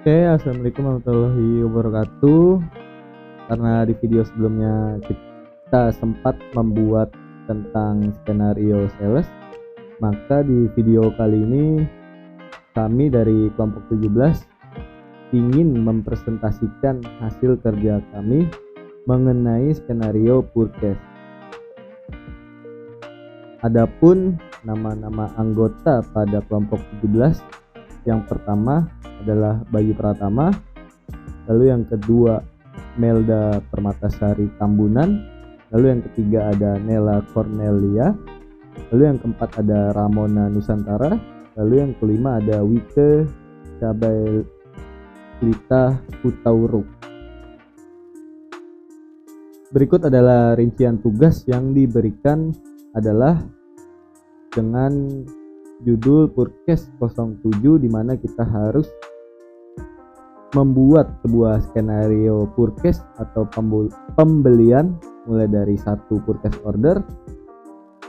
Assalamualaikum warahmatullahi wabarakatuh. Karena di video sebelumnya kita sempat membuat tentang skenario sales, maka di video kali ini kami dari kelompok 17 ingin mempresentasikan hasil kerja kami mengenai skenario forecast. Adapun nama-nama anggota pada kelompok 17, yang pertama adalah Bayu Pratama, lalu yang kedua Melda Permatasari Tambunan, lalu yang ketiga ada Nela Cornelia, lalu yang keempat ada Ramona Nusantara, lalu yang kelima ada Wike Cabailita Hutauruk. Berikut adalah rincian tugas yang diberikan adalah dengan judul Forecast 07, di mana kita harus membuat sebuah skenario forecast atau pembelian mulai dari 1 forecast order,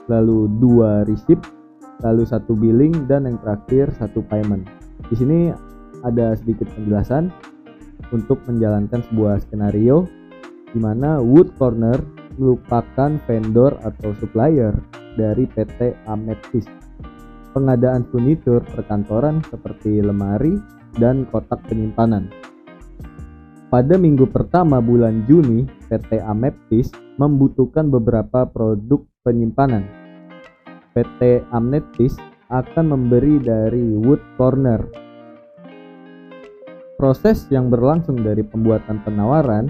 lalu 2 receipt, lalu 1 billing, dan yang terakhir 1 payment. Di sini ada sedikit penjelasan untuk menjalankan sebuah skenario di mana Wood Corner merupakan vendor atau supplier dari PT Amethyst. Pengadaan furnitur perkantoran seperti lemari dan kotak penyimpanan. Pada minggu pertama bulan Juni, PT Amethyst membutuhkan beberapa produk penyimpanan. PT Amethyst akan memberi dari Wood Corner. Proses yang berlangsung dari pembuatan penawaran,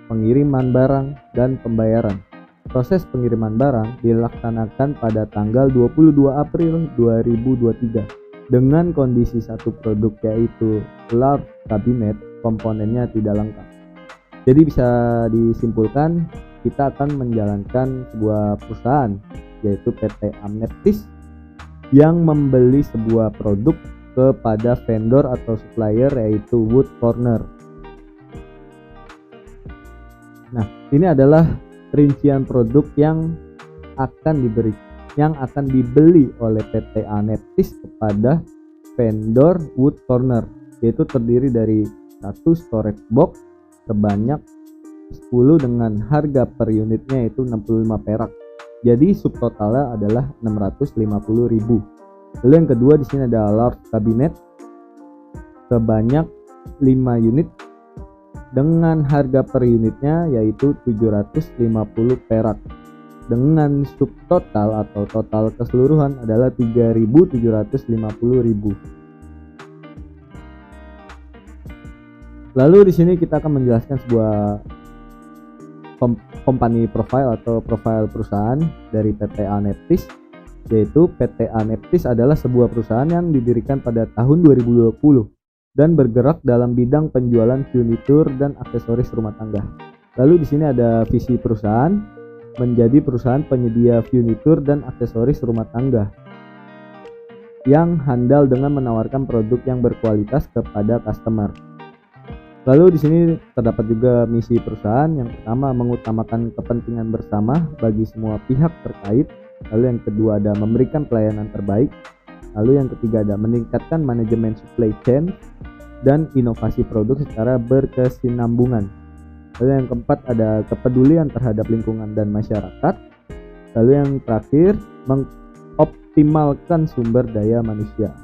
pengiriman barang, dan pembayaran. Proses pengiriman barang dilaksanakan pada tanggal 22 April 2023 dengan kondisi satu produk yaitu large cabinet komponennya tidak lengkap. Jadi bisa disimpulkan kita akan menjalankan sebuah perusahaan yaitu PT Amethyst yang membeli sebuah produk kepada vendor atau supplier yaitu Wood Corner. Nah, ini adalah rincian produk yang akan dibeli oleh PT Amethyst kepada vendor Wood Corner, yaitu terdiri dari 1 storage box sebanyak 10 dengan harga per unitnya itu 65 perak. Jadi subtotalnya adalah 650.000. Lalu yang kedua di sini ada large cabinet sebanyak 5 unit dengan harga per unitnya yaitu 750 perak, dengan subtotal atau total keseluruhan adalah 3.750.000. Lalu di sini kita akan menjelaskan sebuah company profile atau profil perusahaan dari PT Amethyst, yaitu PT Amethyst adalah sebuah perusahaan yang didirikan pada tahun 2020 dan bergerak dalam bidang penjualan furnitur dan aksesoris rumah tangga. Lalu di sini ada visi perusahaan menjadi perusahaan penyedia furnitur dan aksesoris rumah tangga yang handal dengan menawarkan produk yang berkualitas kepada customer. Lalu di sini terdapat juga misi perusahaan. Yang pertama, mengutamakan kepentingan bersama bagi semua pihak terkait. Lalu yang kedua ada memberikan pelayanan terbaik. Lalu yang ketiga ada meningkatkan manajemen supply chain dan inovasi produk secara berkesinambungan. Lalu yang keempat ada kepedulian terhadap lingkungan dan masyarakat. Lalu yang terakhir mengoptimalkan sumber daya manusia.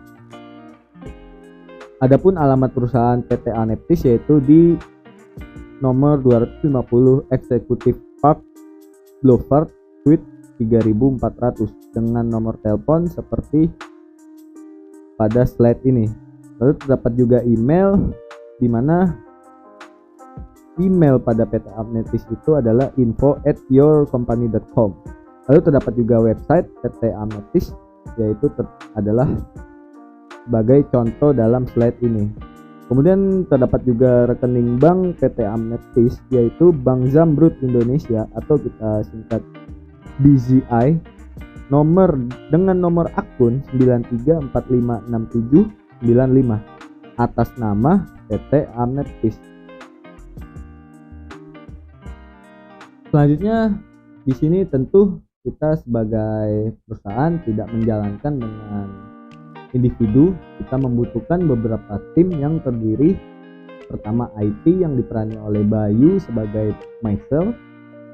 Adapun alamat perusahaan PT Amethyst yaitu di nomor 250 Executive Park Boulevard Suite 3400 dengan nomor telepon seperti pada slide ini. Lalu terdapat juga email, di mana email pada PT Amethyst itu adalah info@yourcompany.com. Lalu terdapat juga website PT Amethyst, yaitu adalah sebagai contoh dalam slide ini. Kemudian terdapat juga rekening bank PT Amethyst, yaitu Bank Zamrud Indonesia atau kita singkat BZI, dengan nomor akun 93456795 atas nama PT Amethyst. Selanjutnya di sini tentu kita sebagai perusahaan tidak menjalankan dengan individu, kita membutuhkan beberapa tim yang terdiri pertama IT yang diperani oleh Bayu sebagai myself,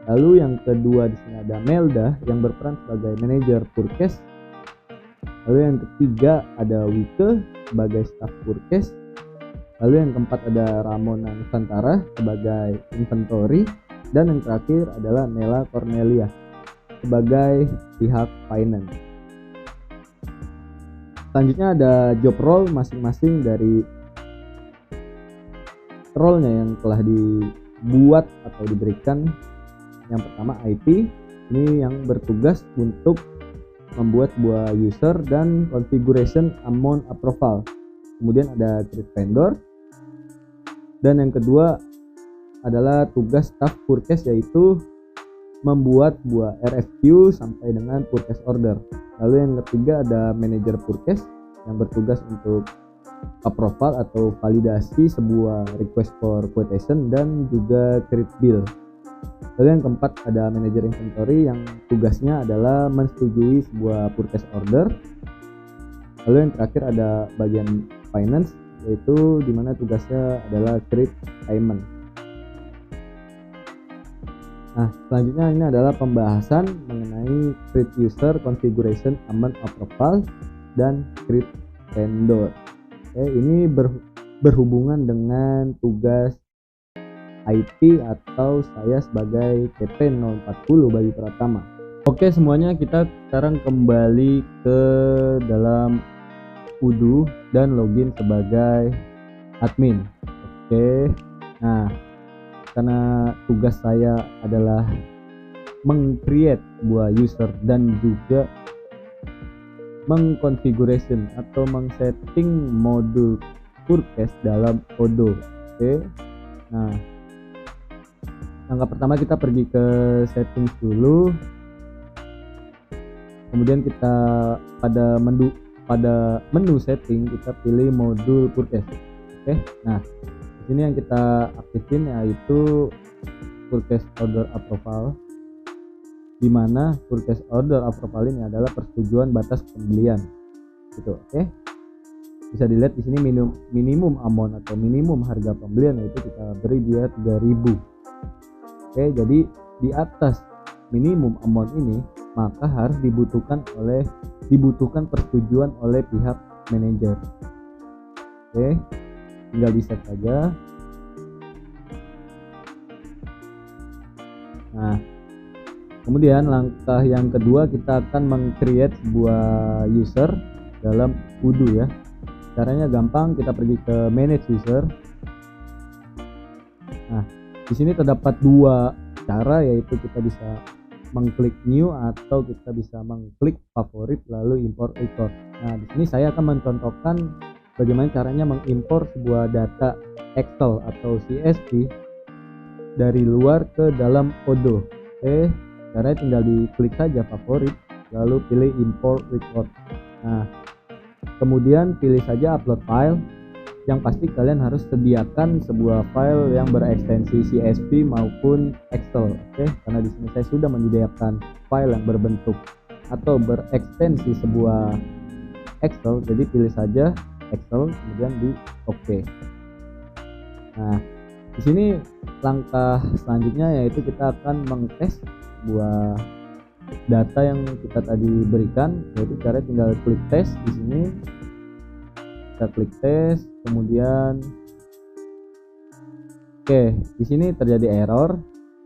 lalu yang kedua di sini ada Melda yang berperan sebagai manajer Purkes, lalu yang ketiga ada Wike sebagai staff Purkes, lalu yang keempat ada Ramona Nusantara sebagai inventory, dan yang terakhir adalah Nela Cornelia sebagai pihak finance. Selanjutnya ada job role masing-masing dari role-nya yang telah dibuat atau diberikan. Yang pertama IT, ini yang bertugas untuk membuat sebuah user dan configuration amount approval. Kemudian ada create vendor, dan yang kedua adalah tugas staff Purkes, yaitu membuat sebuah RFQ sampai dengan purchase order. Lalu yang ketiga ada manajer Purkes yang bertugas untuk approval atau validasi sebuah request for quotation dan juga create bill. Lalu yang keempat ada manajer inventory yang tugasnya adalah menyetujui sebuah purchase order. Lalu yang terakhir ada bagian finance, yaitu dimana tugasnya adalah create payment. Nah, selanjutnya ini adalah pembahasan mengenai create user, configuration, amount approval, dan create vendor. Oke, ini berhubungan dengan tugas IT atau saya sebagai PT 040 Bayu Pratama. Oke, semuanya kita sekarang kembali ke dalam Udu dan login sebagai admin. Oke, nah karena tugas saya adalah meng-create sebuah user dan juga mengkonfiguration atau meng-setting modul Purkes dalam Odoo. Oke. Nah, langkah pertama kita pergi ke settings dulu. Kemudian kita pada menu setting kita pilih modul Purkes. Oke. Nah, di sini yang kita aktifin yaitu Purkes Order Approval, di mana Purkes Order Approval ini adalah persetujuan batas pembelian. Gitu, oke. Bisa dilihat di sini minimum amount atau minimum harga pembelian yaitu kita beri dia 3.000. Oke, jadi di atas minimum amount ini maka harus dibutuhkan persetujuan oleh pihak manajer. Oke. Tinggal di set saja. Nah, kemudian langkah yang kedua kita akan meng-create sebuah user dalam Udu ya. Caranya gampang, kita pergi ke manage user. Nah, di sini terdapat dua cara, yaitu kita bisa mengklik new atau kita bisa mengklik favorit lalu import record. Nah, di sini saya akan mencontohkan bagaimana caranya mengimpor sebuah data Excel atau CSV dari luar ke dalam Odoo. Oke, caranya tinggal diklik saja favorit lalu pilih import record. Nah, kemudian pilih saja upload file. Yang pasti kalian harus sediakan sebuah file yang berekstensi CSV maupun Excel. Oke, karena di sini saya sudah menyediakan file yang berbentuk atau berekstensi sebuah Excel, jadi pilih saja Excel kemudian di OK. Nah, di sini langkah selanjutnya yaitu kita akan mengtes sebuah data yang kita tadi berikan, yaitu cara tinggal klik tes di sini. Kita klik tes, kemudian oke, di sini terjadi error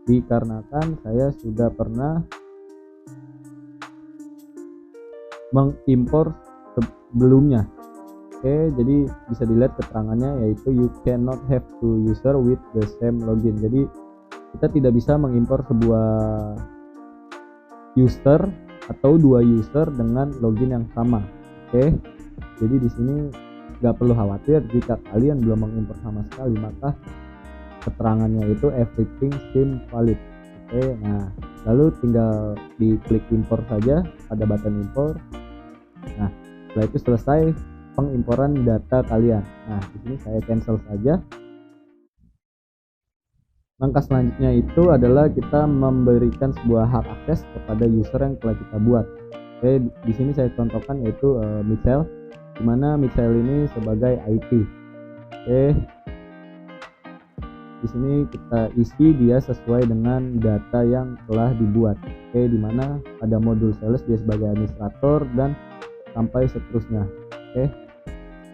dikarenakan saya sudah pernah mengimpor sebelumnya. Oke, jadi bisa dilihat keterangannya yaitu you cannot have two user with the same login. Jadi kita tidak bisa mengimpor sebuah user atau dua user dengan login yang sama. Oke, jadi di sini nggak perlu khawatir jika kalian belum mengimpor sama sekali, maka keterangannya itu everything seems valid. Oke, nah lalu tinggal diklik impor saja pada button impor. Nah, setelah itu selesai pengimporan data kalian. Nah, di sini saya cancel saja. Langkah selanjutnya itu adalah kita memberikan sebuah hak akses kepada user yang telah kita buat. Oke, di sini saya contohkan yaitu Michelle, dimana Michael ini sebagai IT. Oke, di sini kita isi dia sesuai dengan data yang telah dibuat. Oke, dimana pada modul sales dia sebagai administrator dan sampai seterusnya. Oke,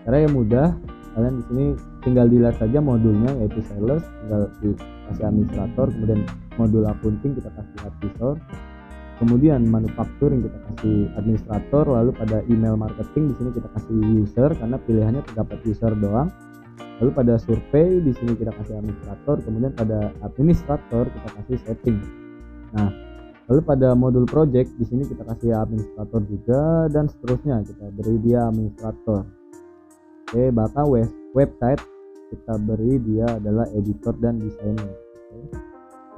cara yang mudah, kalian di sini tinggal dilihat saja modulnya, yaitu sales, tinggal dikasih administrator, kemudian modul accounting kita kasih advisor, kemudian manufacturing kita kasih administrator, lalu pada email marketing di sini kita kasih user karena pilihannya terdapat user doang. Lalu pada survei di sini kita kasih administrator, kemudian pada administrator kita kasih setting. Nah, lalu pada modul project di sini kita kasih administrator juga dan seterusnya kita beri dia administrator. Oke, bahkan website kita beri dia adalah editor dan desainer.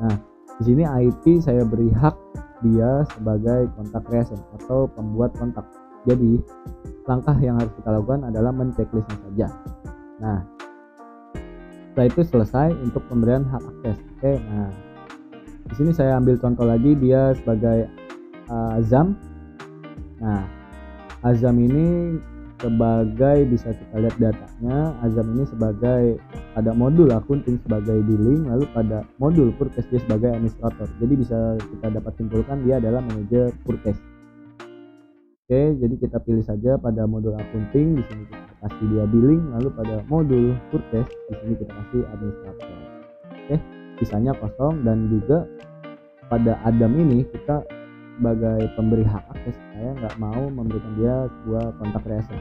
Nah, di sini IT saya beri hak dia sebagai kontak creation atau pembuat kontak. Jadi, langkah yang harus kita lakukan adalah menceklisnya saja. Nah, setelah itu selesai untuk pemberian hak akses. Oke, nah di sini saya ambil contoh lagi dia sebagai Azam. Nah, Azam ini sebagai, bisa kita lihat datanya, Azam ini sebagai pada modul accounting sebagai billing, lalu pada modul purchase dia sebagai administrator. Jadi bisa kita dapat simpulkan dia adalah manajer purchase. Oke, jadi kita pilih saja pada modul accounting, di sini kita kasih dia billing, lalu pada modul purchase di sini kita kasih administrator. Oke, sisanya kosong, dan juga pada Adam ini kita sebagai pemberi hak akses, saya nggak mau memberikan dia sebuah kontak creation.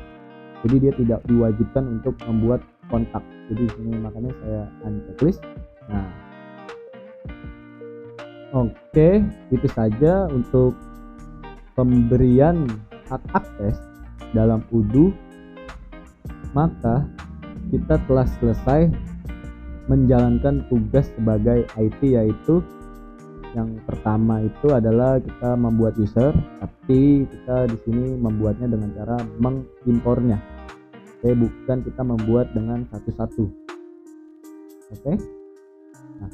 Jadi dia tidak diwajibkan untuk membuat kontak. Jadi di sini makanya saya unchecklist. Nah, oke, itu saja untuk pemberian hak akses dalam Odoo. Maka kita telah selesai menjalankan tugas sebagai IT, yaitu yang pertama itu adalah kita membuat user, tapi kita di sini membuatnya dengan cara mengimpornya. Oke, bukan kita membuat dengan satu-satu. Oke. Nah,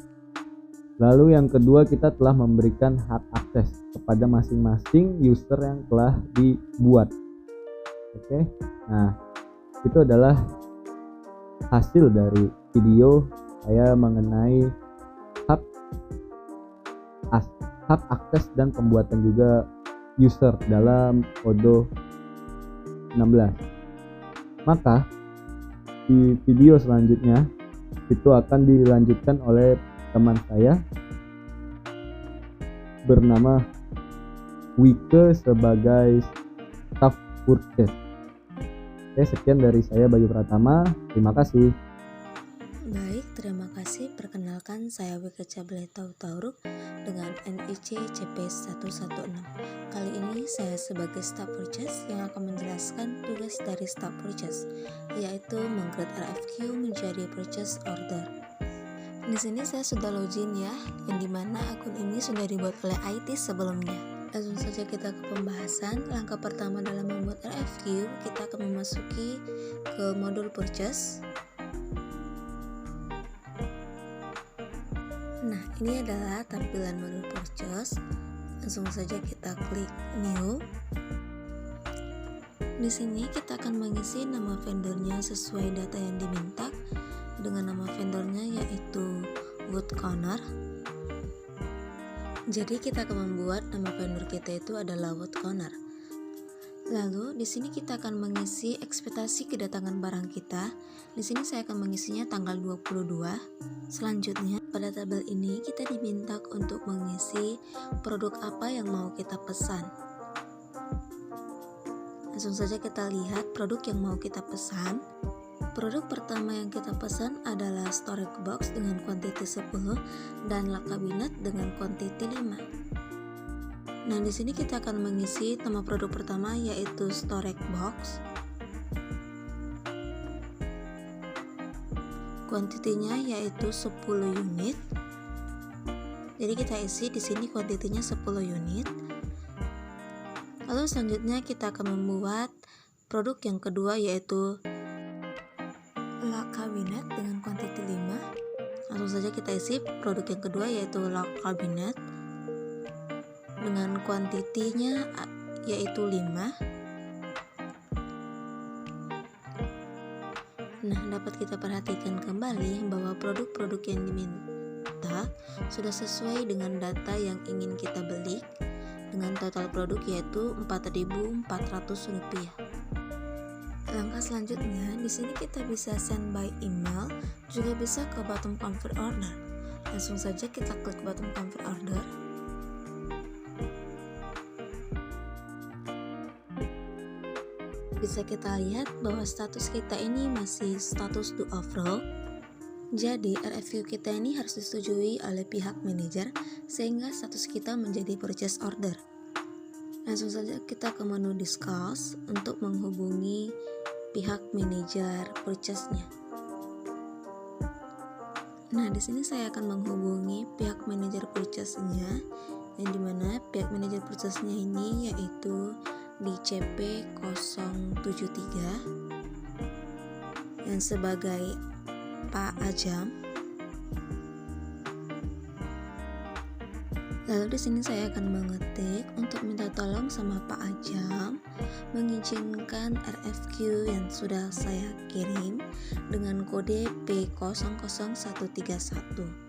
lalu yang kedua kita telah memberikan hak akses kepada masing-masing user yang telah dibuat. Oke. Nah, itu adalah hasil dari video saya mengenai hak akses dan pembuatan juga user dalam Odoo 16. Maka di video selanjutnya itu akan dilanjutkan oleh teman saya bernama Wike sebagai staff purchase. Oke, sekian dari saya Bayu Pratama. Terima kasih. Baik, terima kasih. Perkenalkan, saya Wike Cableh Tauruk dengan NIC CP116. Kali ini saya sebagai staff purchase yang akan menjelaskan tugas dari staff purchase, yaitu meng-create RFQ menjadi purchase order. Di sini saya sudah login ya, yang dimana akun ini sudah dibuat oleh IT sebelumnya. Langsung saja kita ke pembahasan. Langkah pertama dalam membuat RFQ, kita akan memasuki ke modul purchase. Nah, ini adalah tampilan modul purchase. Langsung saja kita klik new. Di sini kita akan mengisi nama vendornya sesuai data yang diminta, dengan nama vendornya yaitu Woodcorner. Jadi kita akan membuat nama vendor kita itu adalah Woodcorner. Lalu di sini kita akan mengisi ekspektasi kedatangan barang kita. Di sini saya akan mengisinya tanggal 22. Selanjutnya pada tabel ini kita diminta untuk mengisi produk apa yang mau kita pesan. Langsung saja kita lihat produk yang mau kita pesan. Produk pertama yang kita pesan adalah storage box dengan kuantiti 10 dan lak kabinet dengan kuantiti 5. Nah, di sini kita akan mengisi nama produk pertama yaitu storage box. Kuantitinya yaitu 10 unit. Jadi kita isi di sini kuantitinya 10 unit. Lalu selanjutnya kita akan membuat produk yang kedua yaitu lak kabinet dengan kuantiti 5. Langsung saja kita isi produk yang kedua yaitu lak kabinet dengan kuantitinya yaitu 5. Nah, dapat kita perhatikan kembali bahwa produk-produk yang diminta sudah sesuai dengan data yang ingin kita beli dengan total produk yaitu Rp4.400. Langkah selanjutnya, di sini kita bisa send by email, juga bisa ke button confirm order. Langsung saja kita klik button confirm order. Bisa kita lihat bahwa status kita ini masih status do approve. Jadi RFQ kita ini harus disetujui oleh pihak manajer sehingga status kita menjadi purchase order. Langsung saja kita ke menu discuss untuk menghubungi pihak manajer purchase-nya. Nah, di sini saya akan menghubungi pihak manajer purchase-nya, yang dimana pihak manajer purchase-nya ini yaitu di CP073 yang sebagai Pak Ajam. Lalu di sini saya akan mengetik untuk minta tolong sama Pak Ajam mengizinkan RFQ yang sudah saya kirim dengan kode P00131.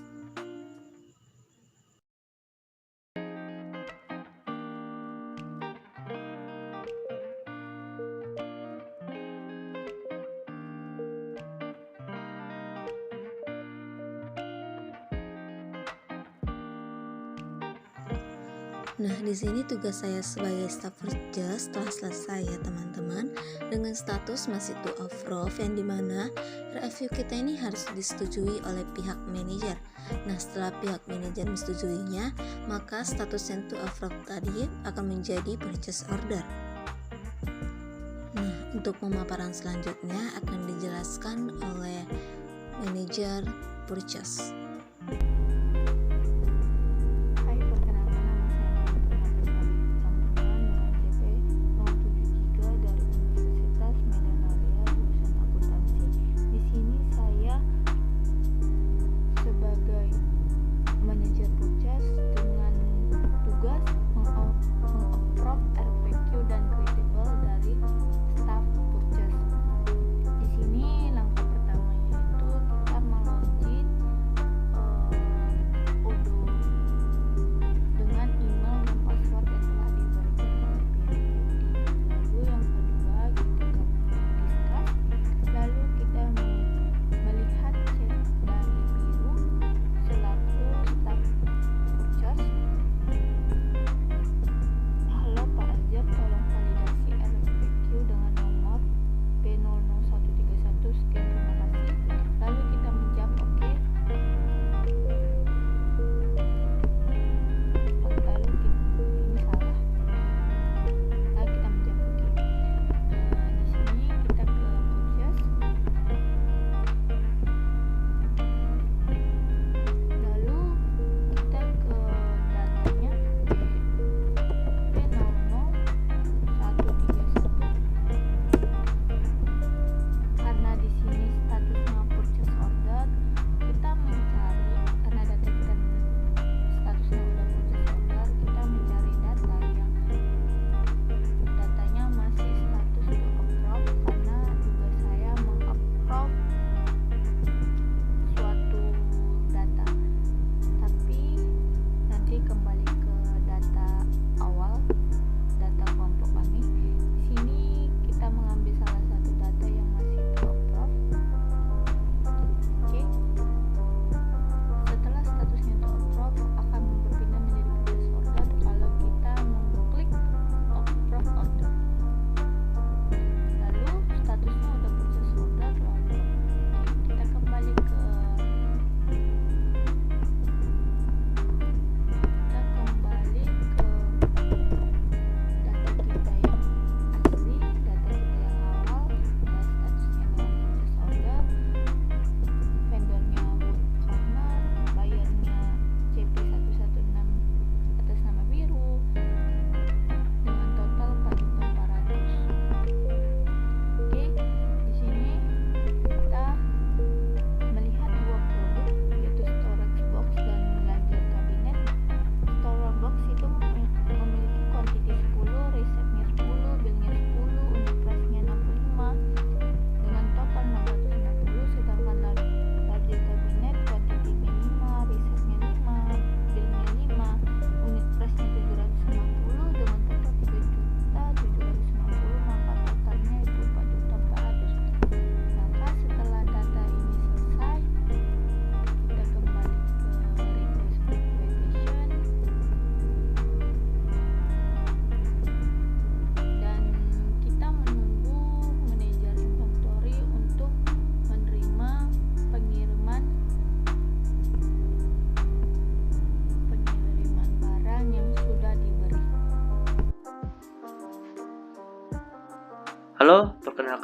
Nah, di sini tugas saya sebagai staff purchase telah selesai ya teman-teman, dengan status masih to approve, yang dimana review kita ini harus disetujui oleh pihak manajer. Nah, setelah pihak manajer menyetujui,nya maka status yang to approve tadi akan menjadi purchase order. Nah, untuk pemaparan selanjutnya akan dijelaskan oleh manajer purchase.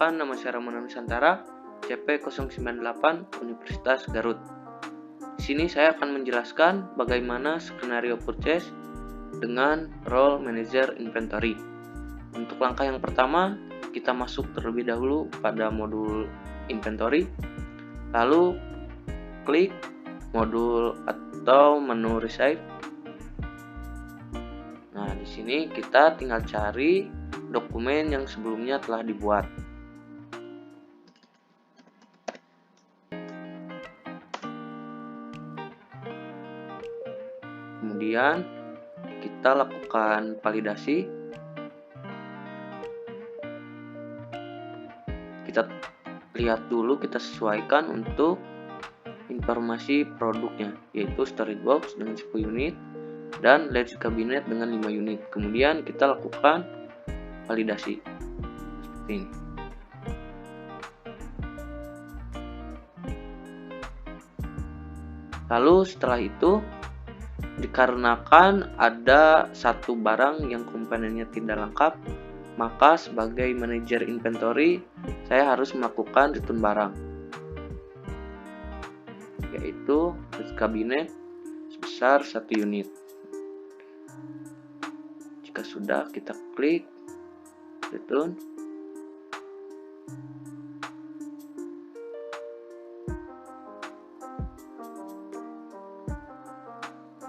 menggunakan nama saya Ramona Nusantara, CP098 Universitas Garut. Di sini saya akan menjelaskan bagaimana skenario purchase dengan role manager inventory. Untuk langkah yang pertama, kita masuk terlebih dahulu pada modul inventory, lalu klik modul atau menu receive. Nah, di sini kita tinggal cari dokumen yang sebelumnya telah dibuat. Kemudian kita lakukan validasi. Kita lihat dulu, kita sesuaikan untuk informasi produknya, yaitu storage box dengan 10 unit dan ledge cabinet dengan 5 unit. Kemudian kita lakukan validasi seperti ini. Lalu setelah itu, dikarenakan ada satu barang yang komponennya tidak lengkap, maka sebagai manajer inventory saya harus melakukan return barang, yaitu kabinet sebesar 1 unit. Jika sudah, kita klik return.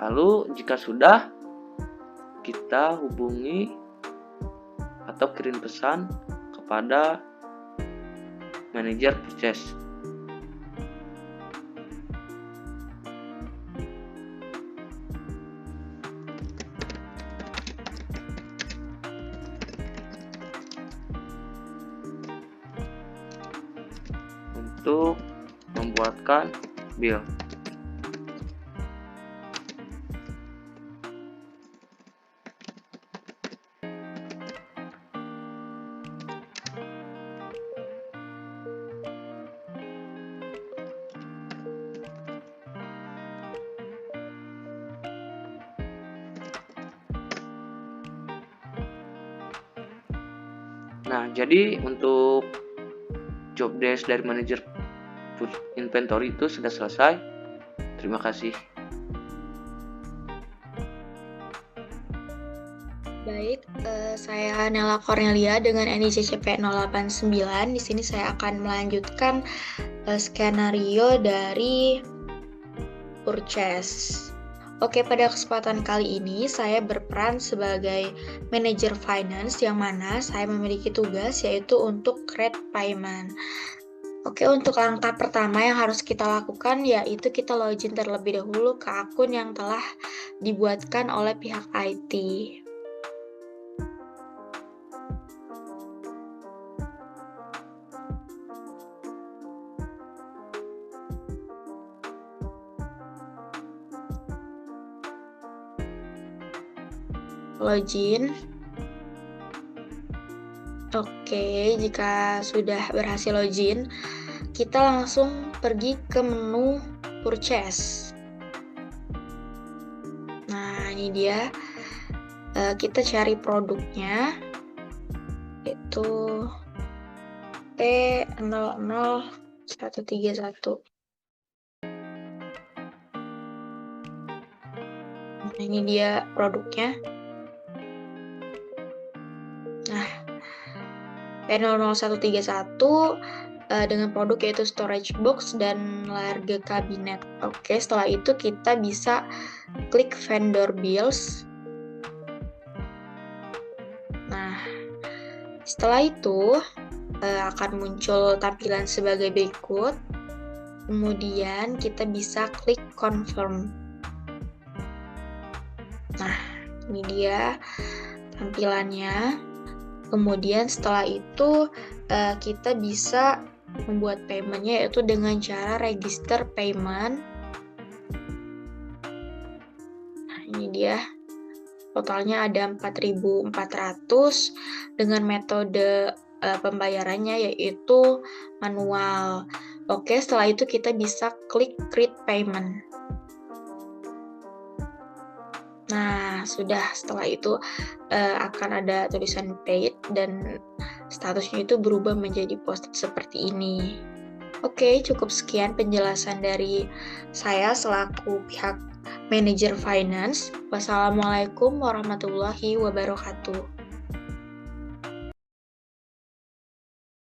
Lalu jika sudah, kita hubungi atau kirim pesan kepada manajer purchase. Untuk membuatkan bill. Nah, jadi untuk job desk dari manajer inventory itu sudah selesai. Terima kasih. Baik, saya Nela Cornelia dengan NIC CP 089. Di sini saya akan melanjutkan skenario dari purchase. Oke, pada kesempatan kali ini saya berperan sebagai manajer finance, yang mana saya memiliki tugas yaitu untuk create payment. Oke, untuk langkah pertama yang harus kita lakukan yaitu kita login terlebih dahulu ke akun yang telah dibuatkan oleh pihak IT. Login. Oke, jika sudah berhasil login, kita langsung pergi ke menu purchase. Nah, ini dia. Kita cari produknya, yaitu P00131. Nah, ini dia produknya. Nah, P00131 dengan produk yaitu storage box dan large cabinet. Oke, setelah itu kita bisa klik vendor bills. Nah, setelah itu akan muncul tampilan sebagai berikut. Kemudian kita bisa klik confirm. Nah, ini dia tampilannya. Kemudian setelah itu kita bisa membuat paymentnya yaitu dengan cara register payment. Nah, ini dia. Totalnya ada 4.400 dengan metode pembayarannya yaitu manual. Oke, setelah itu kita bisa klik create payment. Nah, sudah. Setelah itu akan ada tulisan paid dan statusnya itu berubah menjadi positif seperti ini. Oke, cukup sekian penjelasan dari saya selaku pihak manajer finance. Wassalamualaikum warahmatullahi wabarakatuh.